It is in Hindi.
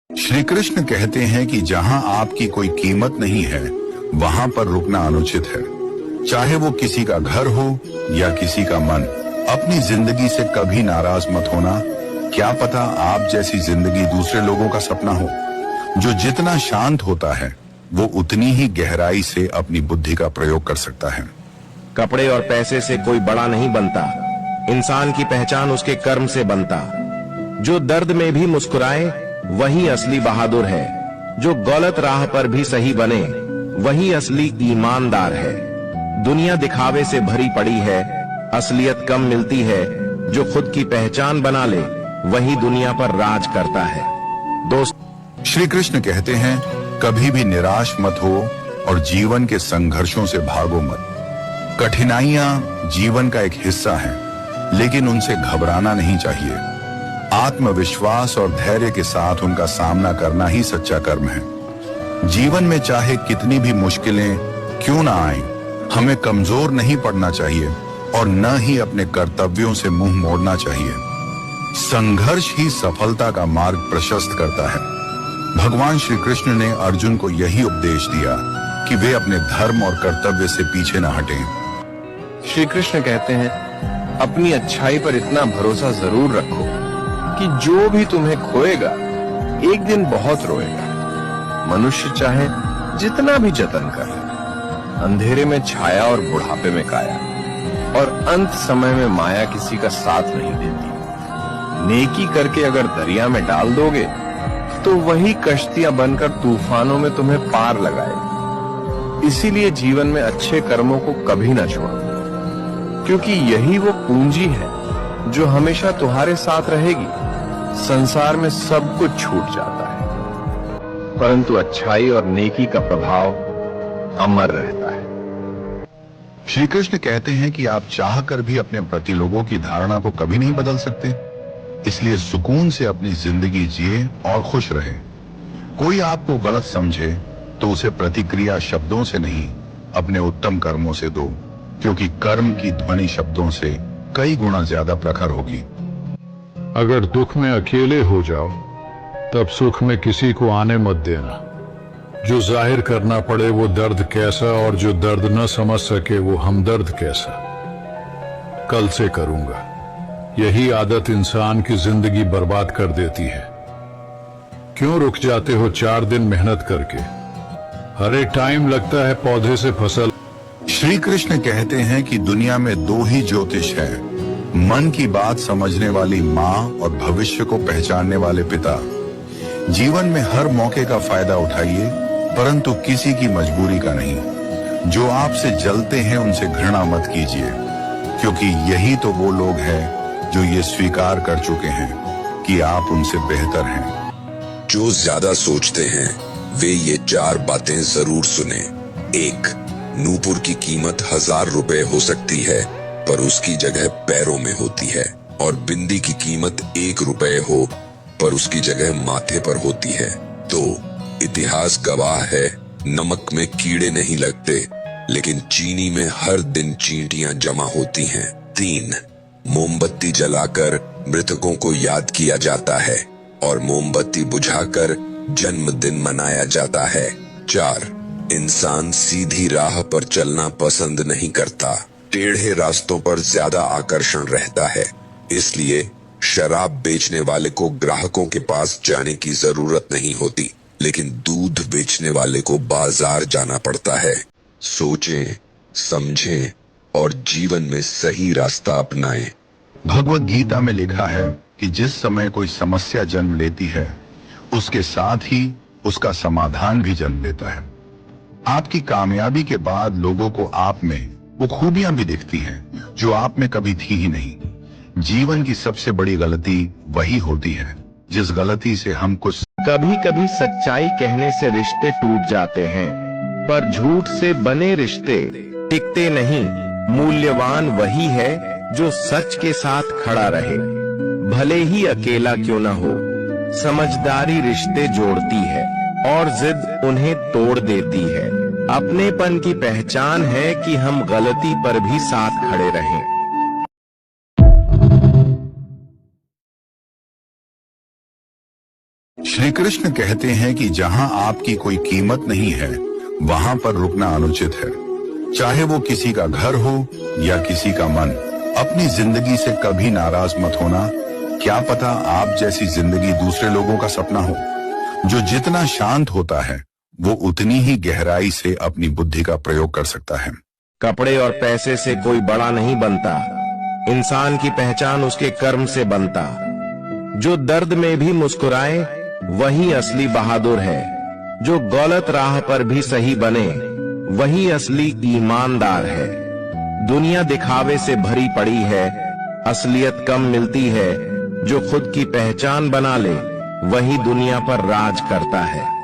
श्री कृष्ण कहते हैं कि जहां आपकी कोई कीमत नहीं है वहां पर रुकना अनुचित है। चाहे वो किसी का घर हो या किसी का मन। अपनी जिंदगी से कभी नाराज मत होना। क्या पता आप जैसी जिंदगी दूसरे लोगों का सपना हो। जो जितना शांत होता है वो उतनी ही गहराई से अपनी बुद्धि का प्रयोग कर सकता है। कपड़े और पैसे से कोई बड़ा नहीं बनता। इंसान की पहचान उसके कर्म से बनता। जो दर्द में भी मुस्कुराए वही असली बहादुर है। जो गलत राह पर भी सही बने वही असली ईमानदार है। दुनिया दिखावे से भरी पड़ी है, असलियत कम मिलती है। जो खुद की पहचान बना ले वही दुनिया पर राज करता है। दोस्त श्री कृष्ण कहते हैं कभी भी निराश मत हो और जीवन के संघर्षों से भागो मत। कठिनाइयां जीवन का एक हिस्सा है, लेकिन उनसे घबराना नहीं चाहिए। आत्मविश्वास और धैर्य के साथ उनका सामना करना ही सच्चा कर्म है। जीवन में चाहे कितनी भी मुश्किलें क्यों ना आए, हमें कमजोर नहीं पड़ना चाहिए और न ही अपने कर्तव्यों से मुंह मोड़ना चाहिए। संघर्ष ही सफलता का मार्ग प्रशस्त करता है। भगवान श्री कृष्ण ने अर्जुन को यही उपदेश दिया कि वे अपने धर्म और कर्तव्य से पीछे न हटें। श्री कृष्ण कहते हैं अपनी अच्छाई पर इतना भरोसा जरूर रखो कि जो भी तुम्हें खोएगा एक दिन बहुत रोएगा। मनुष्य चाहे जितना भी जतन कर ले, अंधेरे में छाया और बुढ़ापे में काया, और अंत समय में माया किसी का साथ नहीं देती। नेकी करके अगर दरिया में डाल दोगे तो वही कश्तियां बनकर तूफानों में तुम्हें पार लगाएगी। इसीलिए जीवन में अच्छे कर्मों को कभी ना छोड़ो, क्योंकि यही वो पूंजी है जो हमेशा तुम्हारे साथ रहेगी। संसार में सब कुछ छूट जाता है, परंतु अच्छाई और नेकी का प्रभाव अमर रहता है। श्री कृष्ण कहते हैं कि आप चाहकर भी अपने प्रति लोगों की धारणा को कभी नहीं बदल सकते। इसलिए सुकून से अपनी जिंदगी जिए और खुश रहे। कोई आपको गलत समझे तो उसे प्रतिक्रिया शब्दों से नहीं, अपने उत्तम कर्मों से दो, क्योंकि कर्म की ध्वनि शब्दों से कई गुना ज्यादा प्रखर होगी। अगर दुख में अकेले हो जाओ तब सुख में किसी को आने मत देना। जो जाहिर करना पड़े वो दर्द कैसा, और जो दर्द न समझ सके वो हमदर्द कैसा। कल से करूंगा, यही आदत इंसान की जिंदगी बर्बाद कर देती है। क्यों रुक जाते हो 4 दिन मेहनत करके? हर एक टाइम लगता है पौधे से फसल। श्री कृष्ण कहते हैं कि दुनिया में 2 ही ज्योतिष है, मन की बात समझने वाली माँ और भविष्य को पहचानने वाले पिता। जीवन में हर मौके का फायदा उठाइए, परंतु किसी की मजबूरी का नहीं। जो आपसे जलते हैं उनसे घृणा मत कीजिए, क्योंकि यही तो वो लोग हैं जो ये स्वीकार कर चुके हैं कि आप उनसे बेहतर हैं। जो ज्यादा सोचते हैं वे ये 4 बातें जरूर सुने। 1. नूपुर की कीमत 1000 रुपए हो सकती है, पर उसकी जगह पैरों में होती है। और बिंदी की कीमत 1 रुपए हो, पर उसकी जगह माथे पर होती है। 2. इतिहास गवाह है नमक में कीड़े नहीं लगते, लेकिन चीनी में हर दिन चींटियां जमा होती हैं। 3. मोमबत्ती जलाकर मृतकों को याद किया जाता है, और मोमबत्ती बुझाकर जन्मदिन मनाया जाता है। 4. इंसान सीधी राह पर चलना पसंद नहीं करता, टेढ़े रास्तों पर ज्यादा आकर्षण रहता है। इसलिए शराब बेचने वाले को ग्राहकों के पास जाने की जरूरत नहीं होती, लेकिन दूध बेचने वाले को बाजार जाना पड़ता है। सोचें, समझें और जीवन में सही रास्ता अपनाएं। भगवत गीता में लिखा है कि जिस समय कोई समस्या जन्म लेती है उसके साथ ही उसका समाधान भी जन्म लेता है। आपकी कामयाबी के बाद लोगों को आप में वो खूबियां भी दिखती हैं जो आप में कभी थी ही नहीं। जीवन की सबसे बड़ी गलती वही होती है जिस गलती से हम कुछ। कभी कभी सच्चाई कहने से रिश्ते टूट जाते हैं, पर झूठ से बने रिश्ते टिकते नहीं। मूल्यवान वही है जो सच के साथ खड़ा रहे, भले ही अकेला क्यों न हो। समझदारी रिश्ते जोड़ती है और जिद उन्हें तोड़ देती है। अपनेपन की पहचान है कि हम गलती पर भी साथ खड़े रहें। श्री कृष्ण कहते हैं कि जहां आपकी कोई कीमत नहीं है वहां पर रुकना अनुचित है। चाहे वो किसी का घर हो या किसी का मन। अपनी जिंदगी से कभी नाराज मत होना। क्या पता आप जैसी जिंदगी दूसरे लोगों का सपना हो। जो जितना शांत होता है वो उतनी ही गहराई से अपनी बुद्धि का प्रयोग कर सकता है। कपड़े और पैसे से कोई बड़ा नहीं बनता। इंसान की पहचान उसके कर्म से बनता। जो दर्द में भी मुस्कुराए वही असली बहादुर है। जो गलत राह पर भी सही बने वही असली ईमानदार है। दुनिया दिखावे से भरी पड़ी है, असलियत कम मिलती है। जो खुद की पहचान बना ले वही दुनिया पर राज करता है।